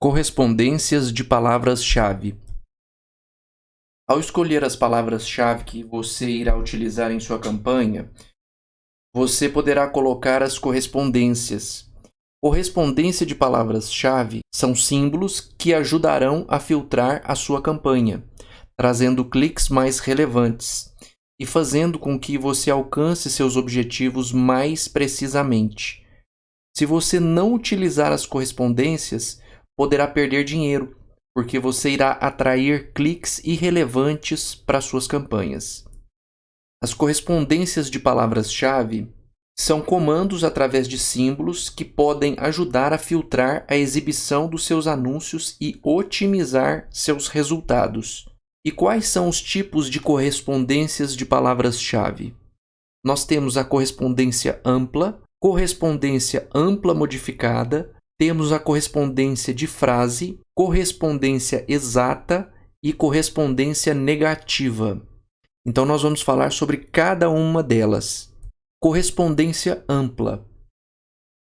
Correspondências de palavras-chave. Ao escolher as palavras-chave que você irá utilizar em sua campanha, você poderá colocar as correspondências. Correspondência de palavras-chave são símbolos que ajudarão a filtrar a sua campanha, trazendo cliques mais relevantes e fazendo com que você alcance seus objetivos mais precisamente. Se você não utilizar as correspondências, poderá perder dinheiro, porque você irá atrair cliques irrelevantes para suas campanhas. As correspondências de palavras-chave são comandos através de símbolos que podem ajudar a filtrar a exibição dos seus anúncios e otimizar seus resultados. E quais são os tipos de correspondências de palavras-chave? Nós temos a correspondência ampla modificada, temos a correspondência de frase, correspondência exata e correspondência negativa. Então, nós vamos falar sobre cada uma delas. Correspondência ampla.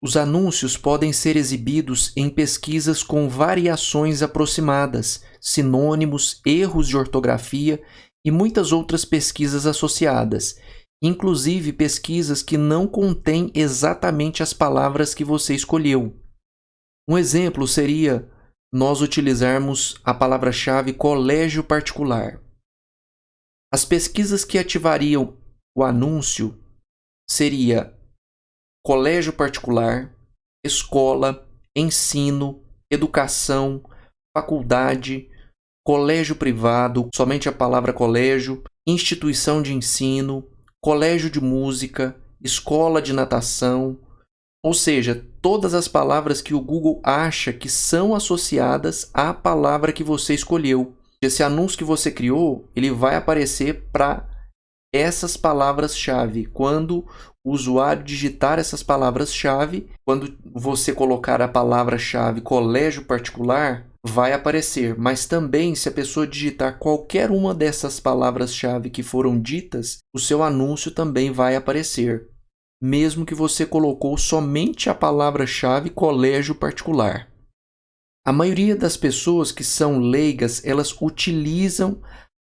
Os anúncios podem ser exibidos em pesquisas com variações aproximadas, sinônimos, erros de ortografia e muitas outras pesquisas associadas, inclusive pesquisas que não contêm exatamente as palavras que você escolheu. Um exemplo seria nós utilizarmos a palavra-chave colégio particular. As pesquisas que ativariam o anúncio seria colégio particular, escola, ensino, educação, faculdade, colégio privado, somente a palavra colégio, instituição de ensino, colégio de música, escola de natação, ou seja, todas as palavras que o Google acha que são associadas à palavra que você escolheu. Esse anúncio que você criou, ele vai aparecer para essas palavras-chave. Quando o usuário digitar essas palavras-chave, quando você colocar a palavra-chave colégio particular, vai aparecer. Mas também, se a pessoa digitar qualquer uma dessas palavras-chave que foram ditas, o seu anúncio também vai aparecer, mesmo que você colocou somente a palavra-chave colégio particular. A maioria das pessoas que são leigas, elas utilizam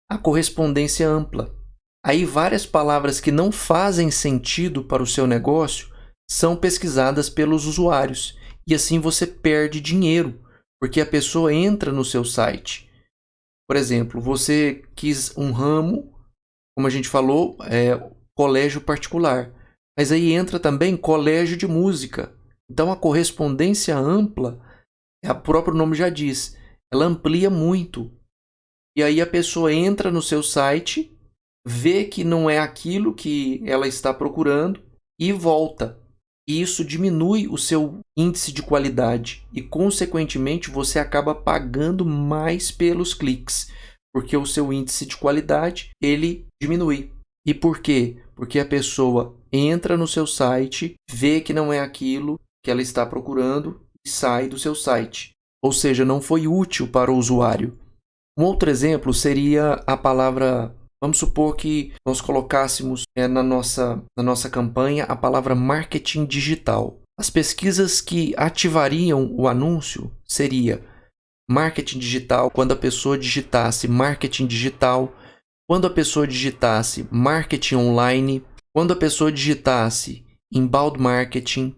a correspondência ampla. Aí várias palavras que não fazem sentido para o seu negócio são pesquisadas pelos usuários e assim você perde dinheiro, porque a pessoa entra no seu site. Por exemplo, você quis um ramo, como a gente falou, colégio particular. Mas aí entra também colégio de música. Então a correspondência ampla, o próprio nome já diz, ela amplia muito. E aí a pessoa entra no seu site, vê que não é aquilo que ela está procurando e volta. E isso diminui o seu índice de qualidade e, consequentemente, você acaba pagando mais pelos cliques, porque o seu índice de qualidade ele diminui. E por quê? Porque a pessoa entra no seu site, vê que não é aquilo que ela está procurando e sai do seu site. Ou seja, não foi útil para o usuário. Um outro exemplo seria a palavra, vamos supor que nós colocássemos na nossa campanha a palavra marketing digital. As pesquisas que ativariam o anúncio seria marketing digital quando a pessoa digitasse marketing digital, quando a pessoa digitasse marketing online, quando a pessoa digitasse inbound marketing,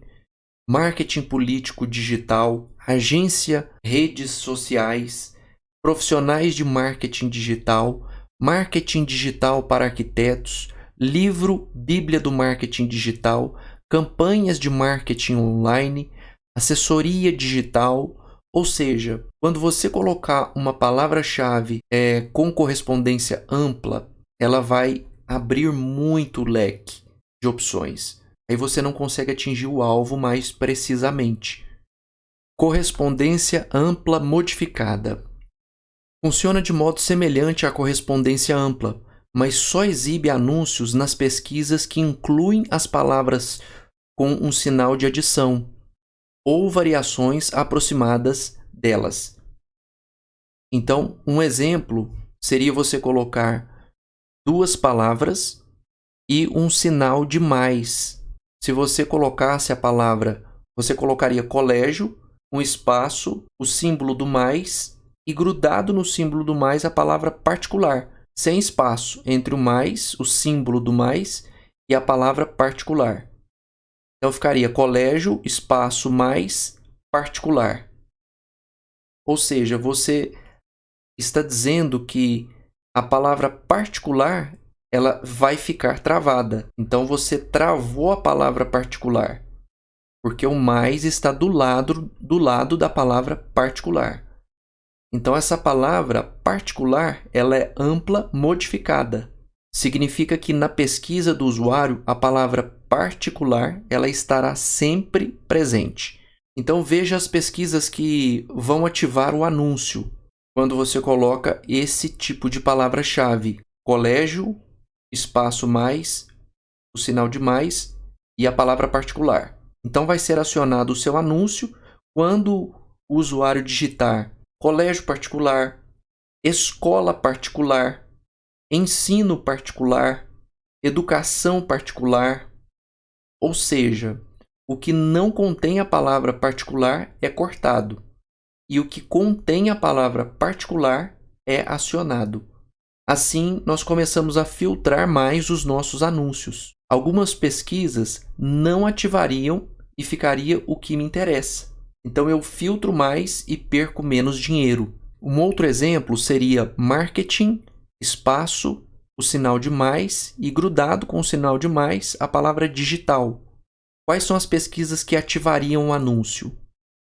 marketing político digital, agência, redes sociais, profissionais de marketing digital, marketing digital para arquitetos, livro Bíblia do Marketing Digital, campanhas de marketing online, assessoria digital. Ou seja, quando você colocar uma palavra-chave com correspondência ampla, ela vai abrir muito o leque de opções. Aí você não consegue atingir o alvo mais precisamente. Correspondência ampla modificada. Funciona de modo semelhante à correspondência ampla, mas só exibe anúncios nas pesquisas que incluem as palavras com um sinal de adição ou variações aproximadas delas. Então, um exemplo seria você colocar duas palavras e um sinal de mais. Se você colocasse a palavra, você colocaria colégio, um espaço, o símbolo do mais e grudado no símbolo do mais a palavra particular, sem espaço entre o mais, o símbolo do mais e a palavra particular. Então ficaria colégio, espaço, mais, particular. Ou seja, você está dizendo que a palavra particular ela vai ficar travada. Então você travou a palavra particular, porque o mais está do lado da palavra particular. Então essa palavra particular ela é ampla modificada. Significa que na pesquisa do usuário a palavra particular ela estará sempre presente. Então veja as pesquisas que vão ativar o anúncio quando você coloca esse tipo de palavra-chave: colégio, espaço mais, o sinal de mais e a palavra particular. Então vai ser acionado o seu anúncio quando o usuário digitar colégio particular, escola particular, ensino particular, educação particular. Ou seja, o que não contém a palavra particular é cortado e o que contém a palavra particular é acionado. Assim, nós começamos a filtrar mais os nossos anúncios. Algumas pesquisas não ativariam e ficaria o que me interessa. Então eu filtro mais e perco menos dinheiro. Um outro exemplo seria marketing, espaço, o sinal de mais e grudado com o sinal de mais a palavra digital. Quais são as pesquisas que ativariam o anúncio?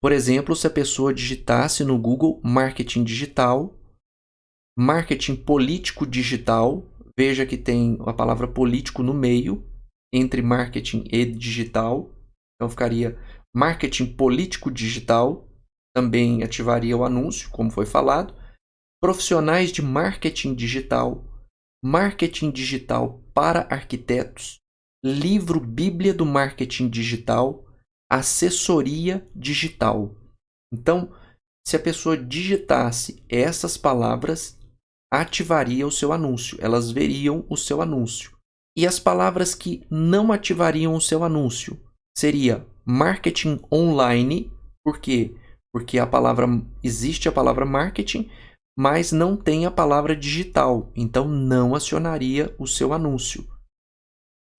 Por exemplo, se a pessoa digitasse no Google marketing digital, marketing político digital, veja que tem a palavra político no meio, entre marketing e digital, então ficaria marketing político digital, também ativaria o anúncio, como foi falado. Profissionais de marketing digital, marketing digital para arquitetos, livro Bíblia do marketing digital, assessoria digital. Então, se a pessoa digitasse essas palavras, ativaria o seu anúncio, elas veriam o seu anúncio. E as palavras que não ativariam o seu anúncio seria marketing online, por quê? Porque existe a palavra marketing, mas não tem a palavra digital, então não acionaria o seu anúncio.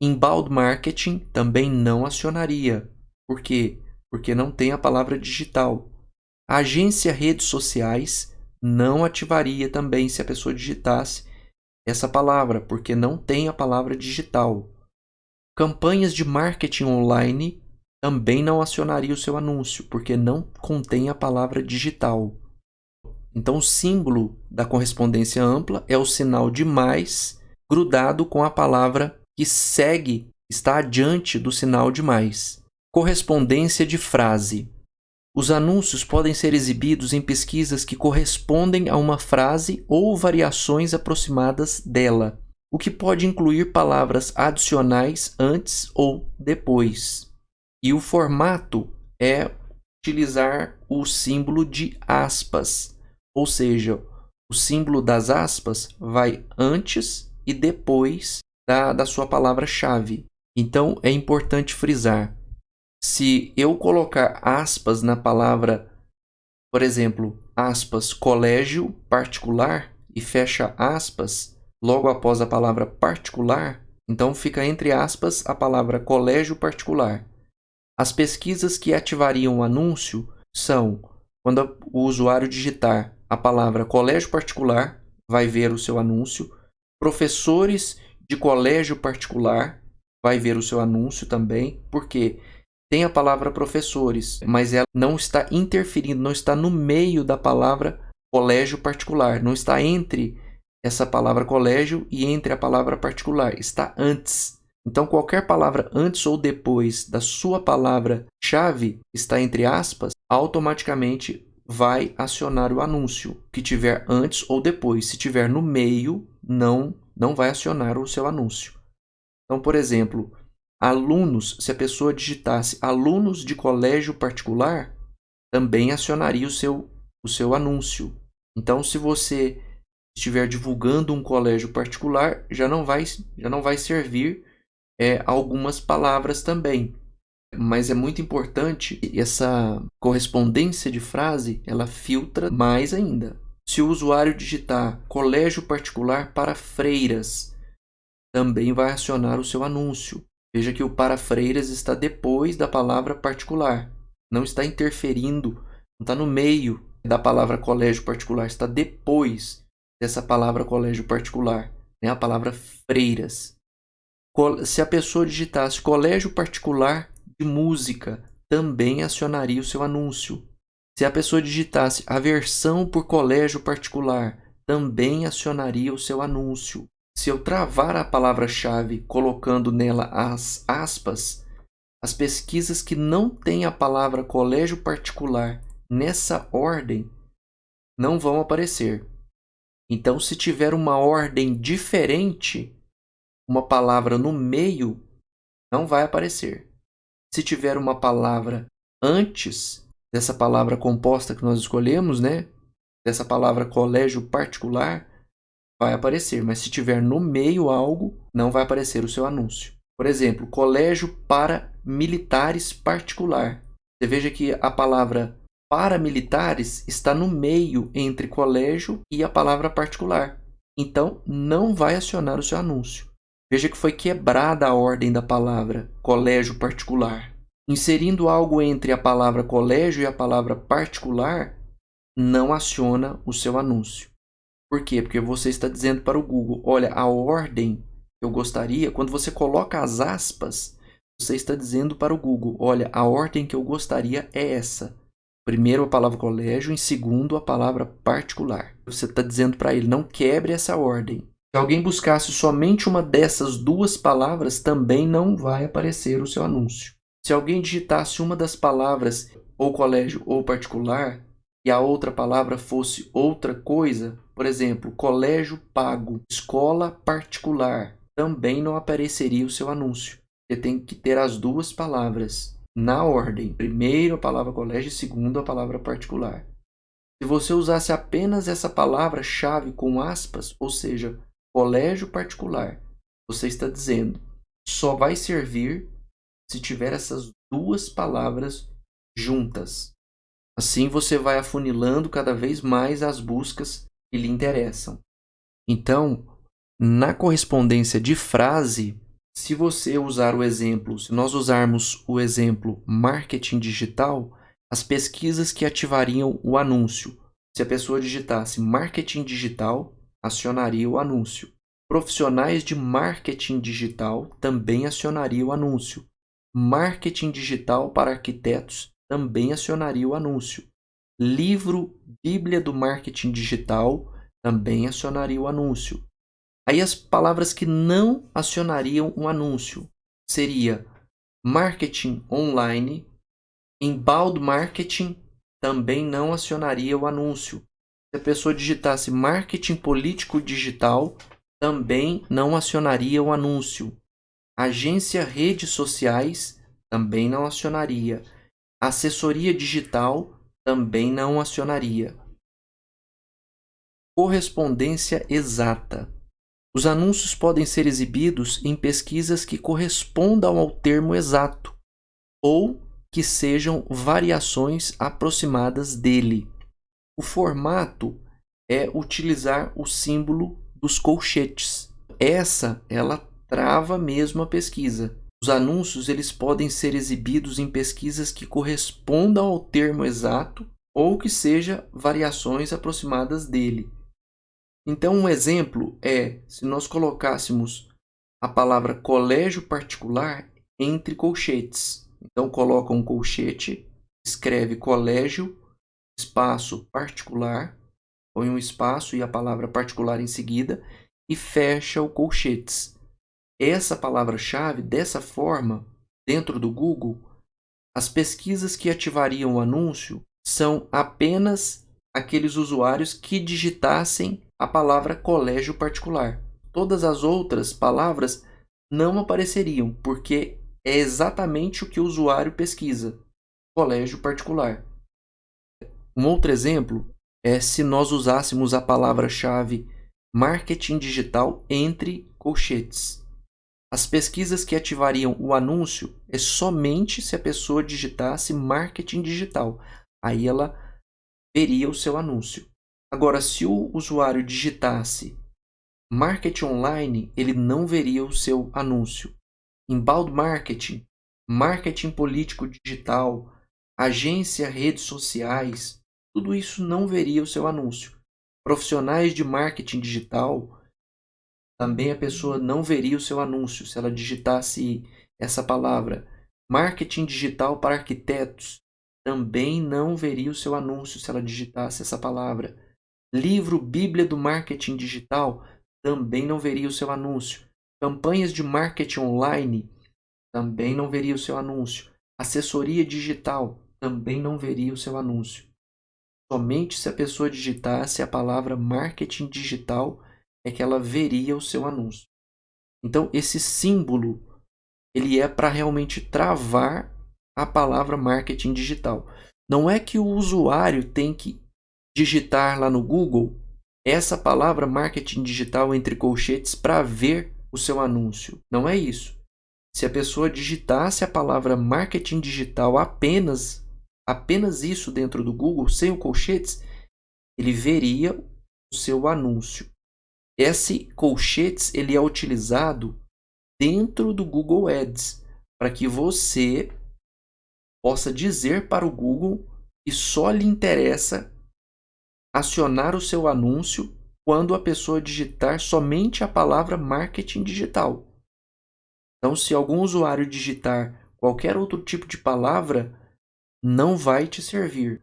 Inbound marketing também não acionaria. Por quê? Porque não tem a palavra digital. Agência redes sociais não ativaria também se a pessoa digitasse essa palavra, porque não tem a palavra digital. Campanhas de marketing online também não acionaria o seu anúncio, porque não contém a palavra digital. Então, o símbolo da correspondência ampla é o sinal de mais grudado com a palavra que segue, está adiante do sinal de mais. Correspondência de frase. Os anúncios podem ser exibidos em pesquisas que correspondem a uma frase ou variações aproximadas dela, o que pode incluir palavras adicionais antes ou depois. E o formato é utilizar o símbolo de aspas, ou seja, o símbolo das aspas vai antes e depois da sua palavra-chave. Então, é importante frisar. Se eu colocar aspas na palavra, por exemplo, aspas, colégio particular e fecha aspas logo após a palavra particular, então fica entre aspas a palavra colégio particular. As pesquisas que ativariam o anúncio são quando o usuário digitar a palavra colégio particular, vai ver o seu anúncio. Professores de colégio particular, vai ver o seu anúncio também, porque tem a palavra professores, mas ela não está interferindo, não está no meio da palavra colégio particular, não está entre essa palavra colégio e entre a palavra particular, está antes. Então, qualquer palavra antes ou depois da sua palavra-chave está entre aspas, automaticamente vai acionar o anúncio, que tiver antes ou depois. Se tiver no meio, não vai acionar o seu anúncio. Então, por exemplo, alunos, se a pessoa digitasse alunos de colégio particular, também acionaria o seu anúncio. Então, se você estiver divulgando um colégio particular, já não vai servir algumas palavras também. Mas é muito importante essa correspondência de frase, ela filtra mais ainda. Se o usuário digitar colégio particular para freiras, também vai acionar o seu anúncio. Veja que o para freiras está depois da palavra particular. Não está interferindo, não está no meio da palavra colégio particular, está depois dessa palavra colégio particular, né? A palavra freiras. Se a pessoa digitasse colégio particular de música, também acionaria o seu anúncio. Se a pessoa digitasse aversão por colégio particular, também acionaria o seu anúncio. Se eu travar a palavra-chave colocando nela as aspas, as pesquisas que não têm a palavra colégio particular nessa ordem não vão aparecer. Então, se tiver uma ordem diferente, uma palavra no meio, não vai aparecer. Se tiver uma palavra antes dessa palavra composta que nós escolhemos, né? Dessa palavra colégio particular, vai aparecer. Mas se tiver no meio algo, não vai aparecer o seu anúncio. Por exemplo, colégio para militares particular. Você veja que a palavra para militares está no meio entre colégio e a palavra particular. Então, não vai acionar o seu anúncio. Veja que foi quebrada a ordem da palavra colégio particular. Inserindo algo entre a palavra colégio e a palavra particular, não aciona o seu anúncio. Por quê? Porque você está dizendo para o Google, olha, a ordem que eu gostaria, quando você coloca as aspas, você está dizendo para o Google, olha, a ordem que eu gostaria é essa. Primeiro a palavra colégio, em segundo a palavra particular. Você está dizendo para ele, não quebre essa ordem. Se alguém buscasse somente uma dessas duas palavras, também não vai aparecer o seu anúncio. Se alguém digitasse uma das palavras, ou colégio ou particular, e a outra palavra fosse outra coisa, por exemplo, colégio pago, escola particular, também não apareceria o seu anúncio. Você tem que ter as duas palavras na ordem. Primeiro a palavra colégio e segundo a palavra particular. Se você usasse apenas essa palavra-chave com aspas, ou seja, colégio particular, você está dizendo, só vai servir se tiver essas duas palavras juntas. Assim você vai afunilando cada vez mais as buscas que lhe interessam. Então, na correspondência de frase, se você usar o exemplo, se nós usarmos o exemplo marketing digital, as pesquisas que ativariam o anúncio. Se a pessoa digitasse marketing digital, acionaria o anúncio. Profissionais de marketing digital também acionaria o anúncio. Marketing digital para arquitetos também acionaria o anúncio. Livro Bíblia do Marketing Digital também acionaria o anúncio. Aí as palavras que não acionariam um anúncio seria marketing online, inbound marketing também não acionaria o anúncio. Se a pessoa digitasse marketing político digital, também não acionaria o anúncio. Agência redes sociais também não acionaria. Assessoria digital também não acionaria. Correspondência exata. Os anúncios podem ser exibidos em pesquisas que correspondam ao termo exato ou que sejam variações aproximadas dele. O formato é utilizar o símbolo dos colchetes. Ela trava mesmo a pesquisa. Os anúncios eles podem ser exibidos em pesquisas que correspondam ao termo exato ou que sejam variações aproximadas dele. Então, um exemplo é se nós colocássemos a palavra colégio particular entre colchetes. Então, coloca um colchete, escreve colégio, espaço particular, põe um espaço e a palavra particular em seguida e fecha o colchetes. Essa palavra-chave, dessa forma, dentro do Google, as pesquisas que ativariam o anúncio são apenas aqueles usuários que digitassem a palavra colégio particular. Todas as outras palavras não apareceriam, porque é exatamente o que o usuário pesquisa, colégio particular. Um outro exemplo é se nós usássemos a palavra-chave marketing digital entre colchetes. As pesquisas que ativariam o anúncio é somente se a pessoa digitasse marketing digital. Aí ela veria o seu anúncio. Agora, se o usuário digitasse marketing online, ele não veria o seu anúncio. Inbound marketing, marketing político digital, agência, redes sociais, tudo isso não veria o seu anúncio. Profissionais de marketing digital, também a pessoa não veria o seu anúncio se ela digitasse essa palavra. Marketing digital para arquitetos, também não veria o seu anúncio se ela digitasse essa palavra. Livro Bíblia do Marketing Digital, também não veria o seu anúncio. Campanhas de marketing online, também não veria o seu anúncio. Assessoria digital, também não veria o seu anúncio. Somente se a pessoa digitasse a palavra marketing digital é que ela veria o seu anúncio. Então, esse símbolo ele é para realmente travar a palavra marketing digital. Não é que o usuário tem que digitar lá no Google essa palavra marketing digital entre colchetes para ver o seu anúncio. Não é isso. Se a pessoa digitasse a palavra marketing digital apenas isso dentro do Google, sem o colchetes, ele veria o seu anúncio. Esse colchetes ele é utilizado dentro do Google Ads para que você possa dizer para o Google que só lhe interessa acionar o seu anúncio quando a pessoa digitar somente a palavra marketing digital. Então, se algum usuário digitar qualquer outro tipo de palavra, não vai te servir.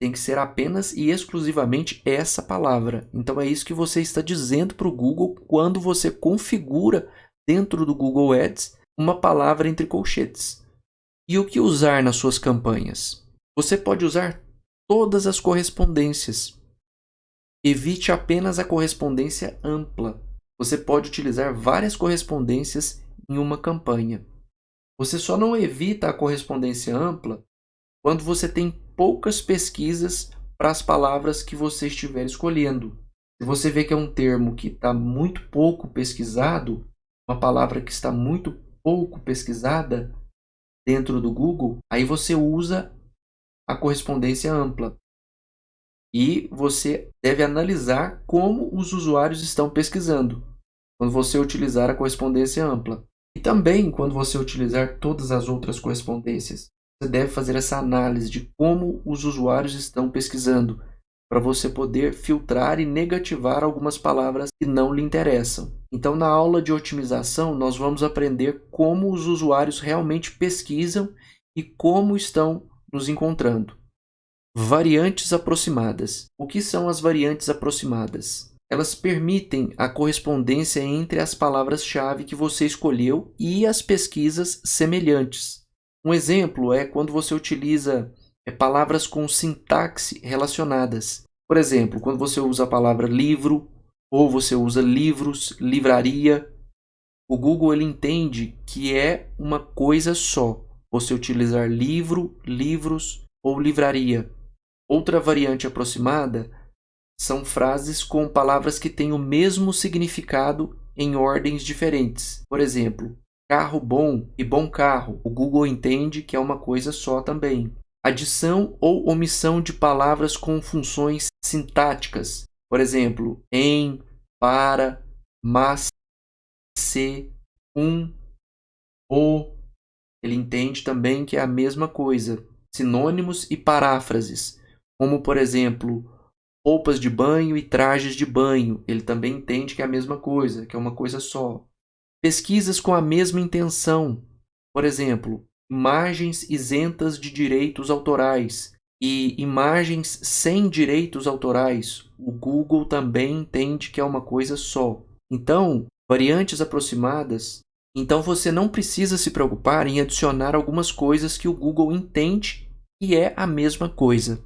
Tem que ser apenas e exclusivamente essa palavra. Então, é isso que você está dizendo para o Google quando você configura dentro do Google Ads uma palavra entre colchetes. E o que usar nas suas campanhas? Você pode usar todas as correspondências. Evite apenas a correspondência ampla. Você pode utilizar várias correspondências em uma campanha. Você só não evita a correspondência ampla quando você tem poucas pesquisas para as palavras que você estiver escolhendo. Se você vê que é um termo que está muito pouco pesquisado, uma palavra que está muito pouco pesquisada dentro do Google, aí você usa a correspondência ampla. E você deve analisar como os usuários estão pesquisando quando você utilizar a correspondência ampla. E também quando você utilizar todas as outras correspondências. Você deve fazer essa análise de como os usuários estão pesquisando, para você poder filtrar e negativar algumas palavras que não lhe interessam. Então, na aula de otimização, nós vamos aprender como os usuários realmente pesquisam e como estão nos encontrando. Variantes aproximadas. O que são as variantes aproximadas? Elas permitem a correspondência entre as palavras-chave que você escolheu e as pesquisas semelhantes. Um exemplo é quando você utiliza palavras com sintaxe relacionadas. Por exemplo, quando você usa a palavra livro ou você usa livros, livraria, o Google ele entende que é uma coisa só. Você utilizar livro, livros ou livraria. Outra variante aproximada são frases com palavras que têm o mesmo significado em ordens diferentes. Por exemplo, carro bom e bom carro. O Google entende que é uma coisa só também. Adição ou omissão de palavras com funções sintáticas. Por exemplo, em, para, mas, se, o. Ele entende também que é a mesma coisa. Sinônimos e paráfrases. Como, por exemplo, roupas de banho e trajes de banho. Ele também entende que é a mesma coisa, que é uma coisa só. Pesquisas com a mesma intenção. Por exemplo, imagens isentas de direitos autorais e imagens sem direitos autorais. O Google também entende que é uma coisa só. Então, variantes aproximadas. Então, você não precisa se preocupar em adicionar algumas coisas que o Google entende que é a mesma coisa.